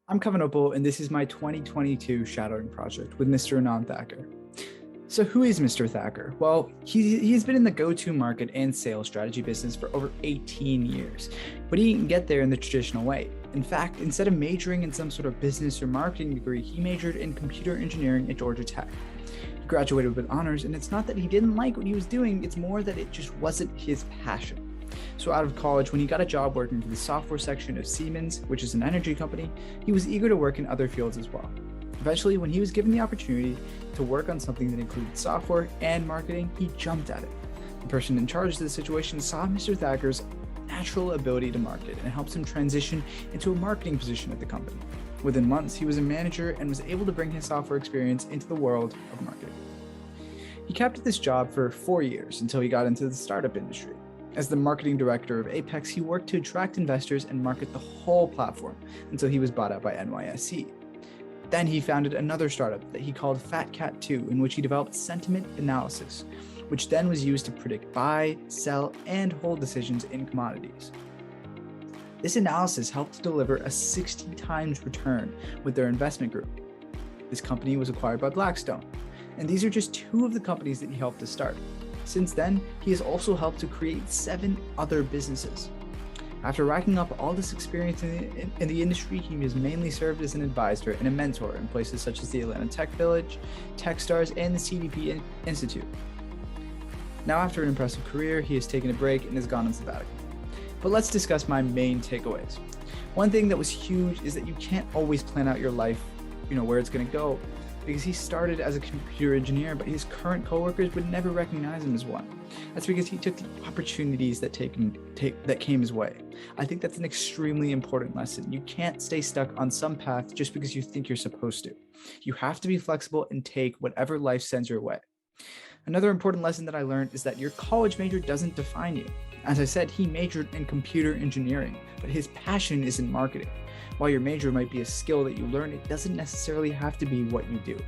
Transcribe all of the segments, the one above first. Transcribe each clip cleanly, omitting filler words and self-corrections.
I'm Kevin Opal, and this is my 2022 shadowing project with Mr. Anand Thakur. So, who is Mr. Thakur? Well, he's been in the go-to market and sales strategy business for over 18 years, but he didn't get there in the traditional way. In fact, instead of majoring in some sort of business or marketing degree, he majored in computer engineering at Georgia Tech. He graduated with honors, and it's not that he didn't like what he was doing, it's more that it just wasn't his passion. So out of college, when he got a job working for the software section of Siemens, which is an energy company, he was eager to work in other fields as well. Eventually, when he was given the opportunity to work on something that included software and marketing, he jumped at it. The person in charge of the situation saw Mr. Thacker's natural ability to market and helped him transition into a marketing position at the company. Within months, he was a manager and was able to bring his software experience into the world of marketing. He kept at this job for 4 years until he got into the startup industry. As the marketing director of Apex, he worked to attract investors and market the whole platform until he was bought out by NYSE. Then he founded another startup that he called FatCat2, in which he developed sentiment analysis, which then was used to predict buy, sell, and hold decisions in commodities. This analysis helped to deliver a 60 times return with their investment group. This company was acquired by Blackstone, and these are just two of the companies that he helped to start. Since then, he has also helped to create 7 other businesses. After racking up all this experience in the industry, he has mainly served as an advisor and a mentor in places such as the Atlanta Tech Village, Techstars, and the CDP Institute. Now, after an impressive career, he has taken a break and has gone on sabbatical. But let's discuss my main takeaways. One thing that was huge is that you can't always plan out your life, where it's going to go, because he started as a computer engineer, but his current coworkers would never recognize him as one. That's because he took the opportunities that came his way. I think that's an extremely important lesson. You can't stay stuck on some path just because you think you're supposed to. You have to be flexible and take whatever life sends your way. Another important lesson that I learned is that your college major doesn't define you. As I said, he majored in computer engineering, but his passion is in marketing. While your major might be a skill that you learn, it doesn't necessarily have to be what you do.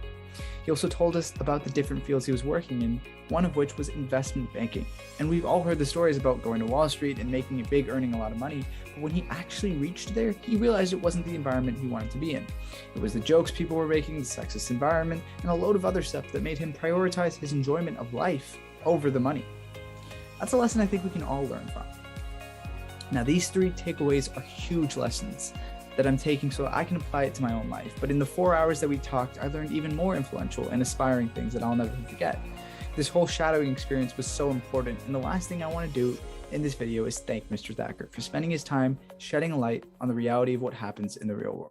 He also told us about the different fields he was working in, one of which was investment banking. And we've all heard the stories about going to Wall Street and making it big, earning a lot of money, but when he actually reached there, he realized it wasn't the environment he wanted to be in. It was the jokes people were making, the sexist environment, and a load of other stuff that made him prioritize his enjoyment of life over the money. That's a lesson I think we can all learn from. Now, these 3 takeaways are huge lessons that I'm taking so I can apply it to my own life. But in the 4 hours that we talked, I learned even more influential and aspiring things that I'll never forget. This whole shadowing experience was so important, and the last thing I want to do in this video is thank Mr. Thakur for spending his time shedding a light on the reality of what happens in the real world.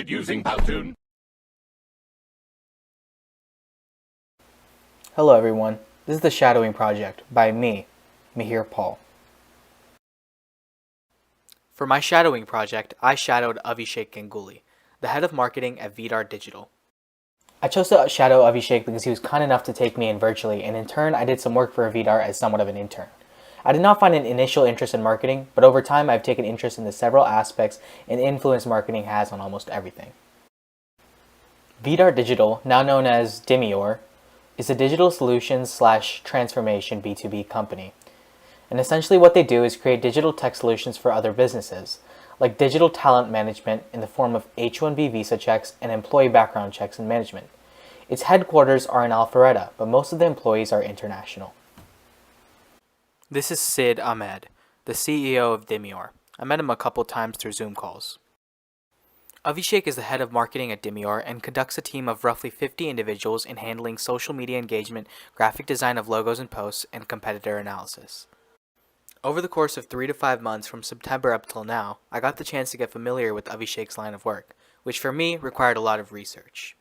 Using Powtoon. Hello everyone, this is the Shadowing Project by me, Mihir Paul. For my shadowing project, I shadowed Avishek Ganguly, the head of marketing at Vidar Digital. I chose to shadow Avishek because he was kind enough to take me in virtually, and in turn I did some work for Vidar as somewhat of an intern. I did not find an initial interest in marketing, but over time I've taken interest in the several aspects and influence marketing has on almost everything. Vidar Digital, now known as Demior, is a digital solutions/transformation B2B company. And essentially what they do is create digital tech solutions for other businesses, like digital talent management in the form of H-1B visa checks and employee background checks and management. Its headquarters are in Alpharetta, but most of the employees are international. This is Sid Ahmed, the CEO of Demior. I met him a couple times through Zoom calls. Avishek is the head of marketing at Dimior and conducts a team of roughly 50 individuals in handling social media engagement, graphic design of logos and posts, and competitor analysis. Over the course of 3 to 5 months from September up till now, I got the chance to get familiar with Avishek's line of work, which for me required a lot of research.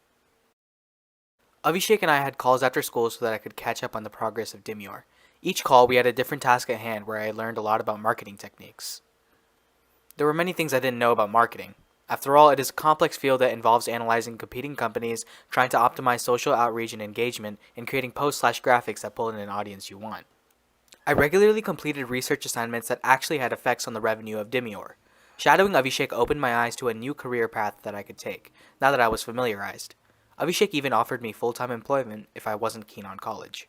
Avishek and I had calls after school so that I could catch up on the progress of Dimior. Each call we had a different task at hand where I learned a lot about marketing techniques. There were many things I didn't know about marketing. After all, it is a complex field that involves analyzing competing companies, trying to optimize social outreach and engagement, and creating posts/graphics that pull in an audience you want. I regularly completed research assignments that actually had effects on the revenue of Dimior. Shadowing Avishek opened my eyes to a new career path that I could take, now that I was familiarized. Avishek even offered me full-time employment if I wasn't keen on college.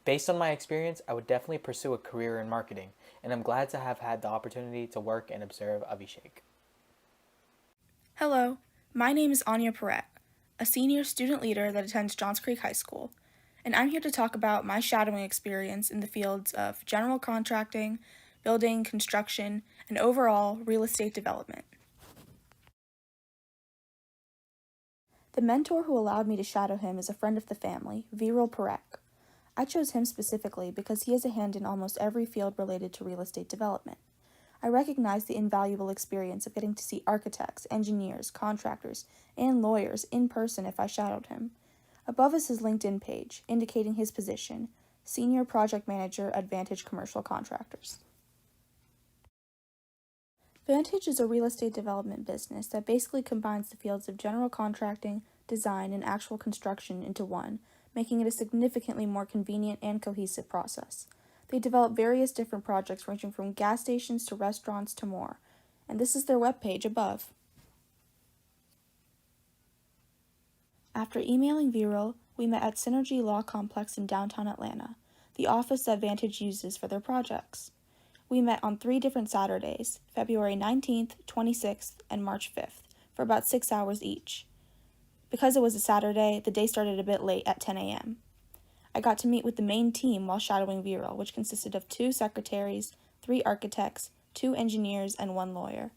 Based on my experience, I would definitely pursue a career in marketing, and I'm glad to have had the opportunity to work and observe Avishek. Hello, my name is Anya Perret, a senior student leader that attends Johns Creek High School, and I'm here to talk about my shadowing experience in the fields of general contracting, building, construction, and overall real estate development. The mentor who allowed me to shadow him is a friend of the family, Viral Parekh. I chose him specifically because he has a hand in almost every field related to real estate development. I recognize the invaluable experience of getting to see architects, engineers, contractors, and lawyers in person if I shadowed him. Above is his LinkedIn page, indicating his position, Senior Project Manager at Vantage Commercial Contractors. Vantage is a real estate development business that basically combines the fields of general contracting, design, and actual construction into one, making it a significantly more convenient and cohesive process. They develop various different projects ranging from gas stations to restaurants to more, and this is their webpage above. After emailing Viral, we met at Synergy Law Complex in downtown Atlanta, the office that Vantage uses for their projects. We met on 3 different Saturdays, February 19th, 26th, and March 5th, for about 6 hours each. Because it was a Saturday, the day started a bit late at 10 a.m. I got to meet with the main team while shadowing Viral, which consisted of 2 secretaries, 3 architects, 2 engineers, and 1 lawyer.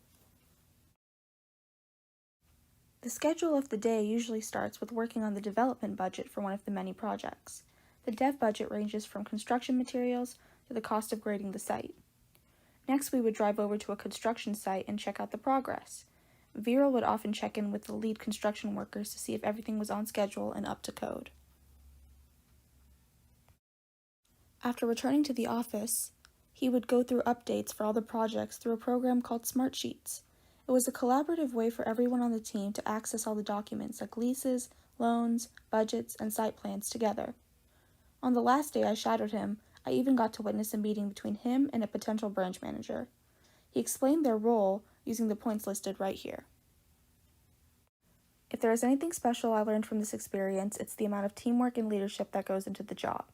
The schedule of the day usually starts with working on the development budget for one of the many projects. The dev budget ranges from construction materials to the cost of grading the site. Next, we would drive over to a construction site and check out the progress. Viral would often check in with the lead construction workers to see if everything was on schedule and up to code. After returning to the office, he would go through updates for all the projects through a program called Smartsheets. It was a collaborative way for everyone on the team to access all the documents like leases, loans, budgets, and site plans together. On the last day I shadowed him, I even got to witness a meeting between him and a potential branch manager. He explained their role using the points listed right here. If there is anything special I learned from this experience, it's the amount of teamwork and leadership that goes into the job.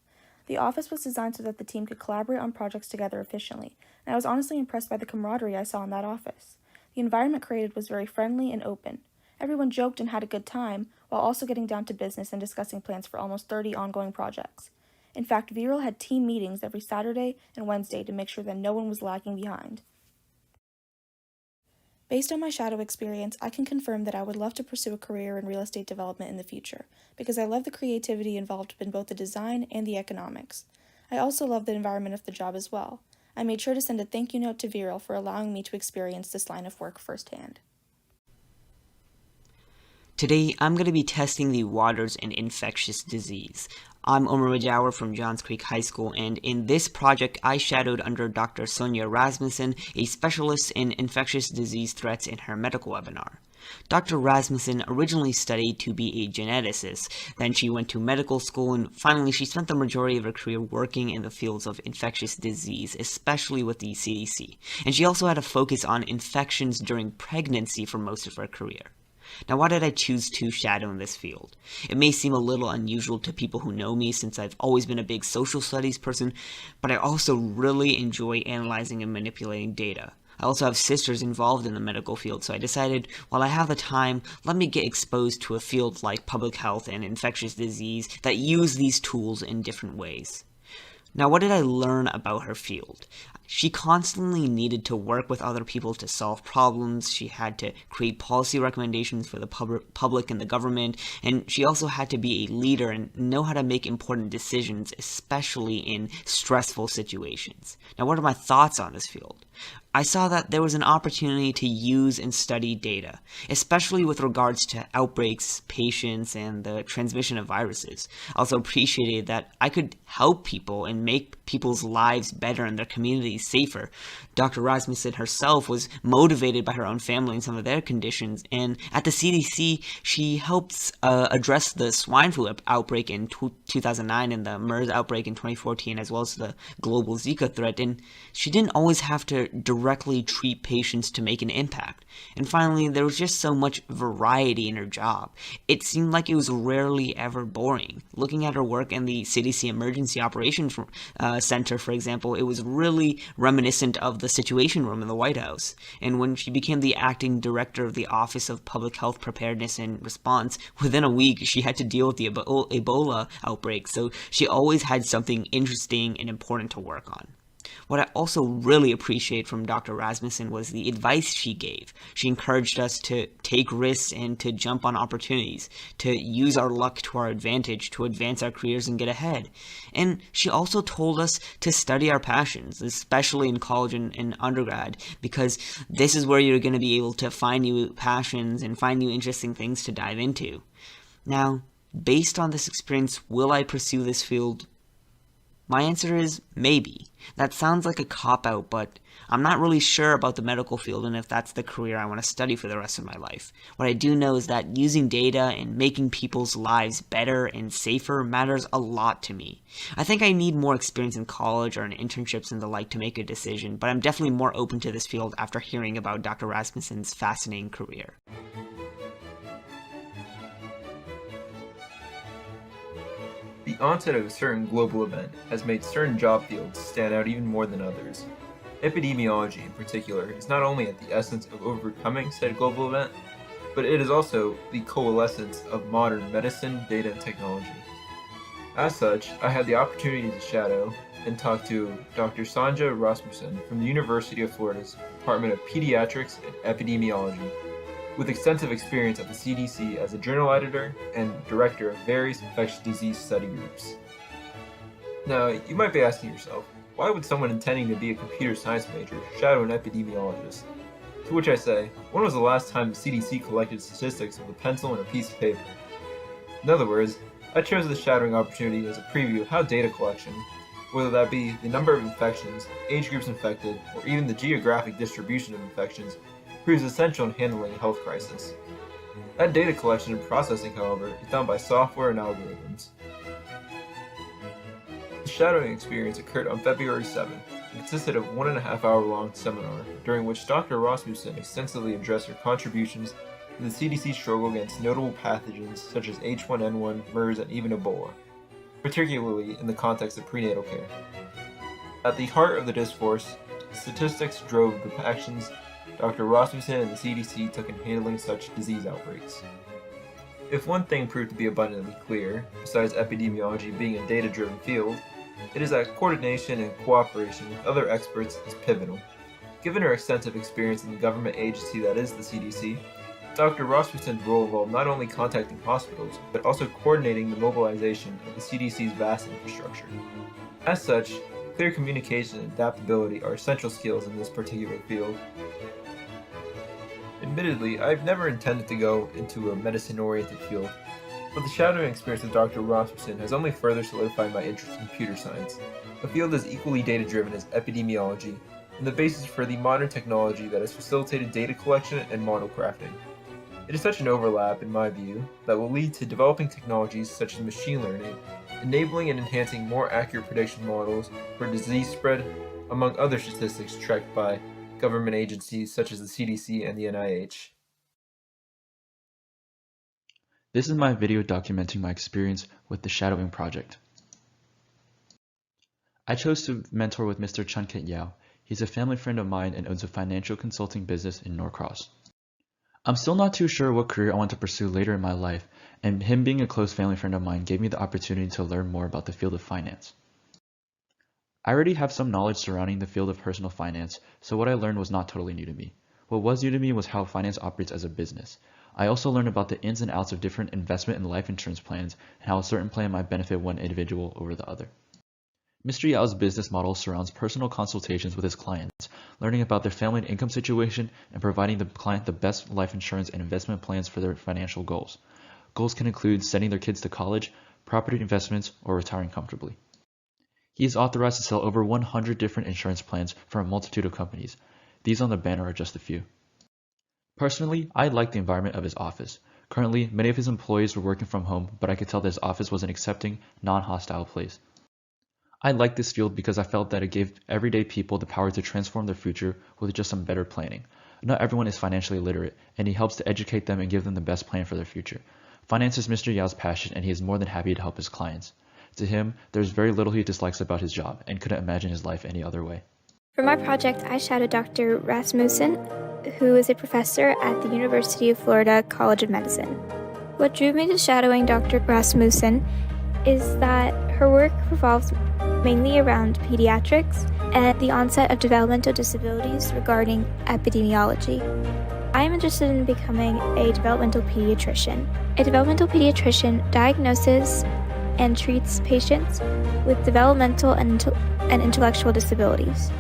The office was designed so that the team could collaborate on projects together efficiently, and I was honestly impressed by the camaraderie I saw in that office. The environment created was very friendly and open. Everyone joked and had a good time, while also getting down to business and discussing plans for almost 30 ongoing projects. In fact, Viral had team meetings every Saturday and Wednesday to make sure that no one was lagging behind. Based on my shadow experience, I can confirm that I would love to pursue a career in real estate development in the future, because I love the creativity involved in both the design and the economics. I also love the environment of the job as well. I made sure to send a thank you note to Viral for allowing me to experience this line of work firsthand. Today, I'm going to be testing the waters in infectious disease. I'm Omar Majawer from Johns Creek High School, and in this project, I shadowed under Dr. Sonia Rasmussen, a specialist in infectious disease threats in her medical webinar. Dr. Rasmussen originally studied to be a geneticist, then she went to medical school, and finally she spent the majority of her career working in the fields of infectious disease, especially with the CDC. And she also had a focus on infections during pregnancy for most of her career. Now, why did I choose to shadow in this field? It may seem a little unusual to people who know me since I've always been a big social studies person, but I also really enjoy analyzing and manipulating data. I also have sisters involved in the medical field, so I decided, while I have the time, let me get exposed to a field like public health and infectious disease that use these tools in different ways. Now, what did I learn about her field? She constantly needed to work with other people to solve problems. She had to create policy recommendations for the public and the government, and she also had to be a leader and know how to make important decisions, especially in stressful situations. Now, what are my thoughts on this field? I saw that there was an opportunity to use and study data, especially with regards to outbreaks, patients, and the transmission of viruses. I also appreciated that I could help people and make people's lives better and their communities safer. Dr. Rasmussen herself was motivated by her own family and some of their conditions, and at the CDC, she helped address the swine flu outbreak in 2009 and the MERS outbreak in 2014, as well as the global Zika threat, and she didn't always have to directly treat patients to make an impact. And finally, there was just so much variety in her job. It seemed like it was rarely ever boring. Looking at her work in the CDC Emergency Operations Center, for example, it was really reminiscent of the Situation Room in the White House. And when she became the acting director of the Office of Public Health Preparedness and Response, within a week she had to deal with the Ebola outbreak, so she always had something interesting and important to work on. What I also really appreciate from Dr. Rasmussen was the advice she gave. She encouraged us to take risks and to jump on opportunities, to use our luck to our advantage, to advance our careers and get ahead. And she also told us to study our passions, especially in college and undergrad, because this is where you're going to be able to find new passions and find new interesting things to dive into. Now, based on this experience, will I pursue this field? My answer is maybe. That sounds like a cop-out, but I'm not really sure about the medical field and if that's the career I want to study for the rest of my life. What I do know is that using data and making people's lives better and safer matters a lot to me. I think I need more experience in college or in internships and the like to make a decision, but I'm definitely more open to this field after hearing about Dr. Rasmussen's fascinating career. The onset of a certain global event has made certain job fields stand out even more than others. Epidemiology, in particular, is not only at the essence of overcoming said global event, but it is also the coalescence of modern medicine, data, and technology. As such, I had the opportunity to shadow and talk to Dr. Sanja Rasmussen from the University of Florida's Department of Pediatrics and Epidemiology, with extensive experience at the CDC as a journal editor and director of various infectious disease study groups. Now, you might be asking yourself, why would someone intending to be a computer science major shadow an epidemiologist? To which I say, when was the last time the CDC collected statistics with a pencil and a piece of paper? In other words, I chose this shadowing opportunity as a preview of how data collection, whether that be the number of infections, age groups infected, or even the geographic distribution of infections, proves essential in handling a health crisis. That data collection and processing, however, is done by software and algorithms. The shadowing experience occurred on February 7th and consisted of a 1.5-hour-long seminar, during which Dr. Rasmussen extensively addressed her contributions to the CDC's struggle against notable pathogens such as H1N1, MERS, and even Ebola, particularly in the context of prenatal care. At the heart of the discourse, statistics drove the actions Dr. Rasmussen and the CDC took in handling such disease outbreaks. If one thing proved to be abundantly clear, besides epidemiology being a data-driven field, it is that coordination and cooperation with other experts is pivotal. Given her extensive experience in the government agency that is the CDC, Dr. Rasmussen's role involved not only contacting hospitals, but also coordinating the mobilization of the CDC's vast infrastructure. As such, clear communication and adaptability are essential skills in this particular field. Admittedly, I've never intended to go into a medicine-oriented field, but the shadowing experience with Dr. Rasmussen has only further solidified my interest in computer science, a field as equally data-driven as epidemiology, and the basis for the modern technology that has facilitated data collection and model crafting. It is such an overlap, in my view, that will lead to developing technologies such as machine learning, enabling and enhancing more accurate prediction models for disease spread, among other statistics tracked by government agencies such as the CDC and the NIH. This is my video documenting my experience with the shadowing project. I chose to mentor with Mr. Chun-Kit Yao. He's a family friend of mine and owns a financial consulting business in Norcross. I'm still not too sure what career I want to pursue later in my life, and him being a close family friend of mine gave me the opportunity to learn more about the field of finance. I already have some knowledge surrounding the field of personal finance, so what I learned was not totally new to me. What was new to me was how finance operates as a business. I also learned about the ins and outs of different investment and life insurance plans and how a certain plan might benefit one individual over the other. Mr. Yao's business model surrounds personal consultations with his clients, learning about their family and income situation, and providing the client the best life insurance and investment plans for their financial goals. Goals can include sending their kids to college, property investments, or retiring comfortably. He is authorized to sell over 100 different insurance plans from a multitude of companies. These on the banner are just a few. Personally, I like the environment of his office. Currently, many of his employees were working from home, but I could tell that his office was an accepting, non-hostile place. I like this field because I felt that it gave everyday people the power to transform their future with just some better planning. Not everyone is financially literate, and he helps to educate them and give them the best plan for their future. Finance is Mr. Yao's passion, and he is more than happy to help his clients. To him, there's very little he dislikes about his job, and couldn't imagine his life any other way. For my project, I shadowed Dr. Rasmussen, who is a professor at the University of Florida College of Medicine. What drew me to shadowing Dr. Rasmussen is that her work revolves mainly around pediatrics and the onset of developmental disabilities regarding epidemiology. I am interested in becoming a developmental pediatrician. A developmental pediatrician diagnoses and treats patients with developmental and intellectual disabilities.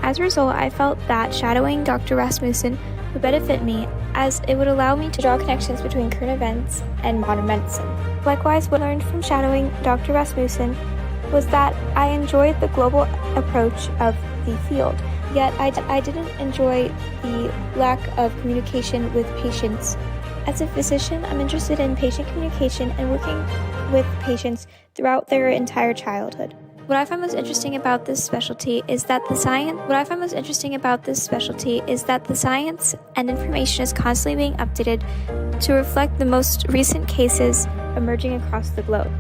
As a result, I felt that shadowing Dr. Rasmussen would benefit me, as it would allow me to draw connections between current events and modern medicine. Likewise, what I learned from shadowing Dr. Rasmussen was that I enjoyed the global approach of the field, yet I didn't enjoy the lack of communication with patients. As a physician, I'm interested in patient communication and working with patients throughout their entire childhood. What I find most interesting about this specialty is that the science and information is constantly being updated to reflect the most recent cases emerging across the globe.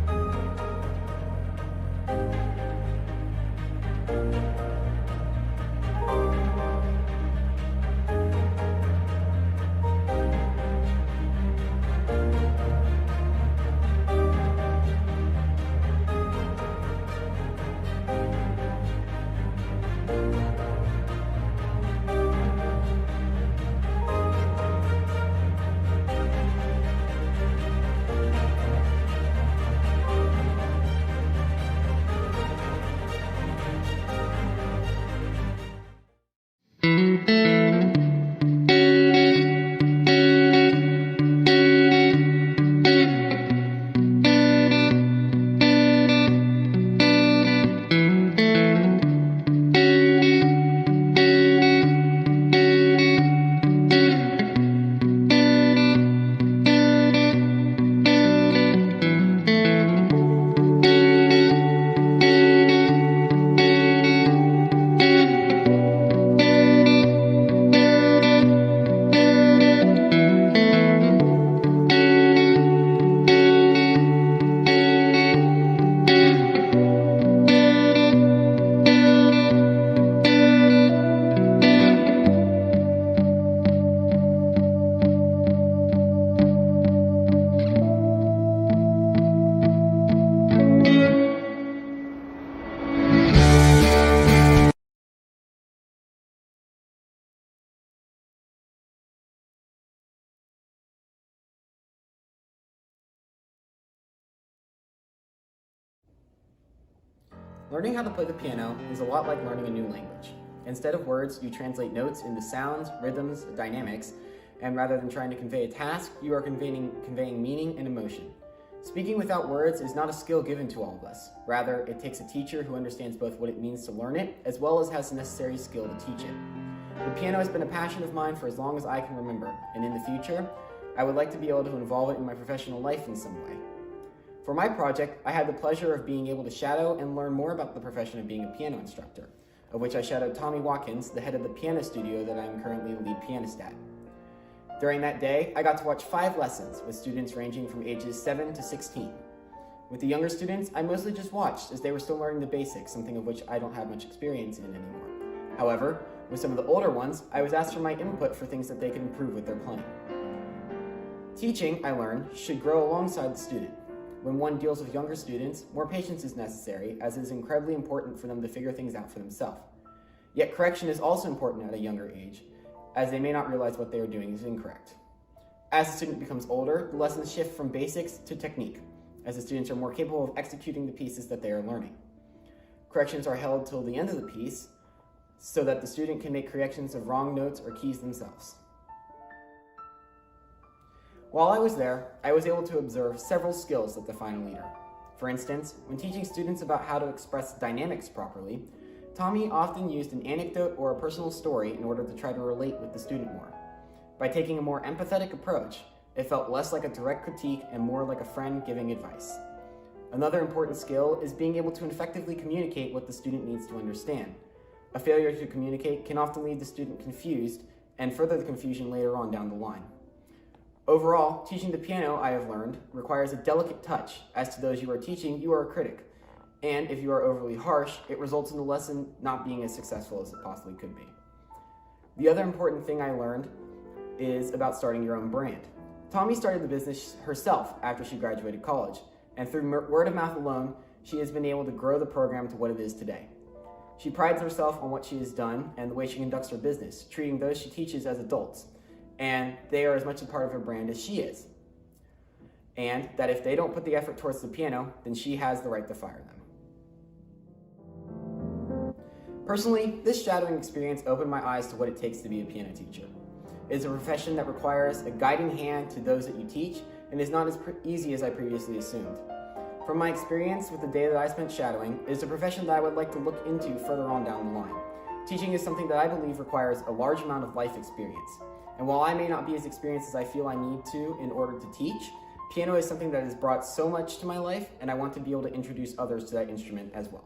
Learning how to play the piano is a lot like learning a new language. Instead of words, you translate notes into sounds, rhythms, dynamics, and rather than trying to convey a task, you are conveying meaning and emotion. Speaking without words is not a skill given to all of us. Rather, it takes a teacher who understands both what it means to learn it, as well as has the necessary skill to teach it. The piano has been a passion of mine for as long as I can remember, and in the future, I would like to be able to involve it in my professional life in some way. For my project, I had the pleasure of being able to shadow and learn more about the profession of being a piano instructor, of which I shadowed Tommy Watkins, the head of the piano studio that I am currently the lead pianist at. During that day, I got to watch 5 lessons with students ranging from ages 7 to 16. With the younger students, I mostly just watched as they were still learning the basics, something of which I don't have much experience in anymore. However, with some of the older ones, I was asked for my input for things that they could improve with their playing. Teaching, I learned, should grow alongside the student. when one deals with younger students, more patience is necessary, as it is incredibly important for them to figure things out for themselves. Yet correction is also important at a younger age, as they may not realize what they are doing is incorrect. As the student becomes older, the lessons shift from basics to technique, as the students are more capable of executing the pieces that they are learning. Corrections are held till the end of the piece, so that the student can make corrections of wrong notes or keys themselves. While I was there, I was able to observe several skills that define a leader. For instance, when teaching students about how to express dynamics properly, Tommy often used an anecdote or a personal story in order to try to relate with the student more. By taking a more empathetic approach, it felt less like a direct critique and more like a friend giving advice. Another important skill is being able to effectively communicate what the student needs to understand. A failure to communicate can often leave the student confused and further the confusion later on down the line. Overall, teaching the piano, I have learned, requires a delicate touch. As to those you are teaching, you are a critic. And if you are overly harsh, it results in the lesson not being as successful as it possibly could be. The other important thing I learned is about starting your own brand. Tommy started the business herself after she graduated college, and through word of mouth alone, she has been able to grow the program to what it is today. She prides herself on what she has done and the way she conducts her business, treating those she teaches as adults, and they are as much a part of her brand as she is. And that if they don't put the effort towards the piano, then she has the right to fire them. Personally, this shadowing experience opened my eyes to what it takes to be a piano teacher. It is a profession that requires a guiding hand to those that you teach and is not as easy as I previously assumed. From my experience with the day that I spent shadowing, it is a profession that I would like to look into further on down the line. Teaching is something that I believe requires a large amount of life experience. And while I may not be as experienced as I feel I need to in order to teach, piano is something that has brought so much to my life, and I want to be able to introduce others to that instrument as well.